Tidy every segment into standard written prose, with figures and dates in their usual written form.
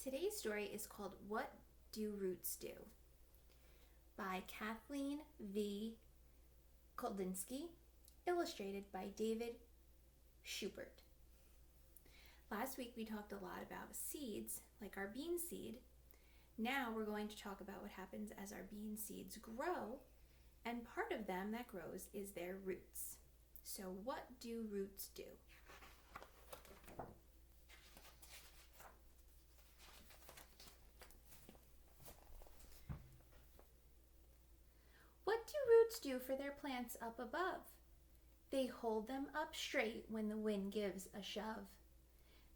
Today's story is called What Do Roots Do? By Kathleen V. Kudlinski, illustrated by David Schubert. Last week we talked a lot about seeds, like our bean seed. Now we're going to talk about what happens as our bean seeds grow, and part of them that grows is their roots. So what do roots do? What do roots do for their plants up above? They hold them up straight when the wind gives a shove.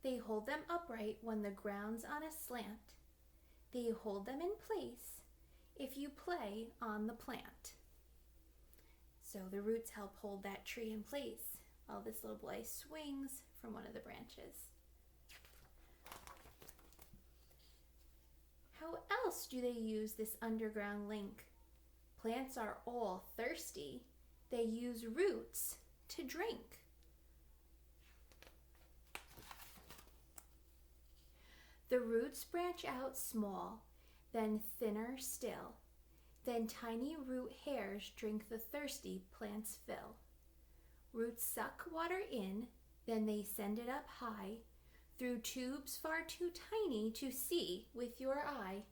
They hold them upright when the ground's on a slant. They hold them in place if you play on the plant. So the roots help hold that tree in place while this little boy swings from one of the branches. How else do they use this underground link? Plants are all thirsty. They use roots to drink. The roots branch out small, then thinner still. Then tiny root hairs drink the thirsty plant's fill. Roots suck water in, then they send it up high, through tubes far too tiny to see with your eye.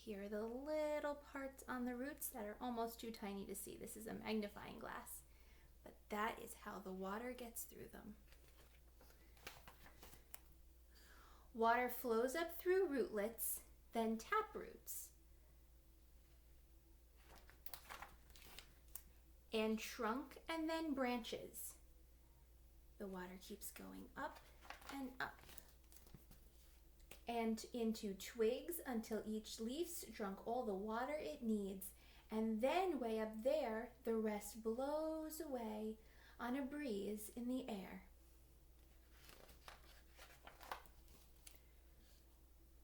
Here are the little parts on the roots that are almost too tiny to see. This is a magnifying glass, but that is how the water gets through them. Water flows up through rootlets, then tap roots, and trunk, and then branches. The water keeps going up and up, and into twigs until each leaf's drunk all the water it needs, and then way up there the rest blows away on a breeze in the air.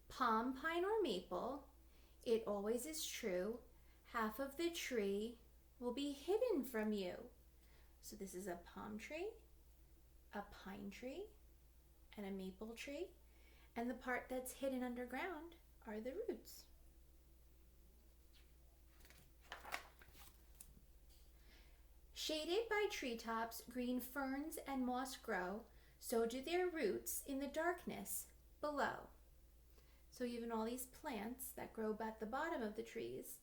Palm, pine, or maple, it always is true, half of the tree will be hidden from you. So this is a palm tree, a pine tree, and a maple tree. And the part that's hidden underground are the roots. Shaded by treetops, green ferns and moss grow, so do their roots in the darkness below. So even all these plants that grow at the bottom of the trees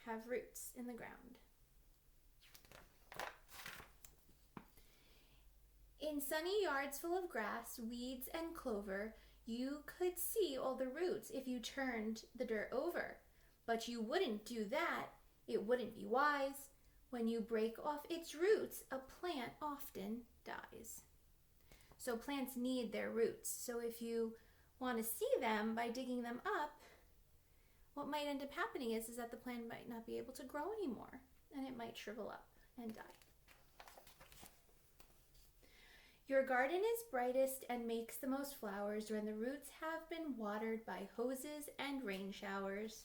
have roots in the ground. In sunny yards full of grass, weeds, and clover, you could see all the roots if you turned the dirt over. But you wouldn't do that. It wouldn't be wise. When you break off its roots, a plant often dies. So plants need their roots. So if you want to see them by digging them up, what might end up happening is that the plant might not be able to grow anymore, and it might shrivel up and die. Your garden is brightest and makes the most flowers when the roots have been watered by hoses and rain showers.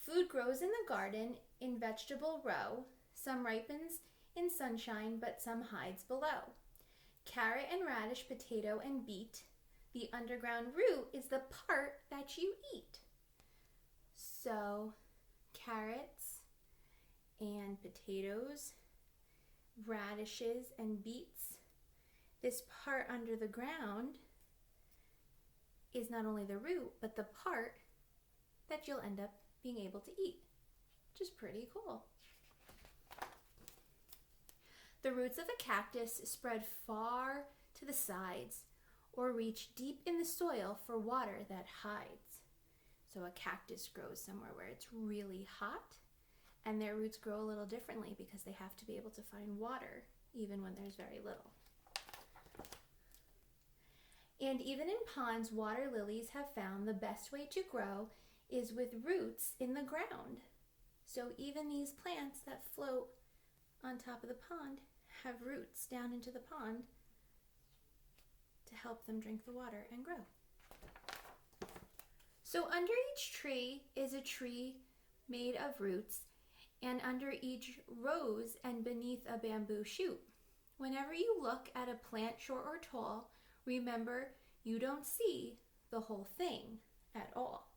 Food grows in the garden in vegetable row. Some ripens in sunshine, but some hides below. Carrot and radish, potato and beet. The underground root is the part that you eat. So, carrots and potatoes, radishes and beets. This part under the ground is not only the root, but the part that you'll end up being able to eat, which is pretty cool. The roots of a cactus spread far to the sides or reach deep in the soil for water that hides. So a cactus grows somewhere where it's really hot, and their roots grow a little differently because they have to be able to find water even when there's very little. And even in ponds, water lilies have found the best way to grow is with roots in the ground. So even these plants that float on top of the pond have roots down into the pond to help them drink the water and grow. So under each tree is a tree made of roots, and under each rose and beneath a bamboo shoot. Whenever you look at a plant short or tall, remember you don't see the whole thing at all.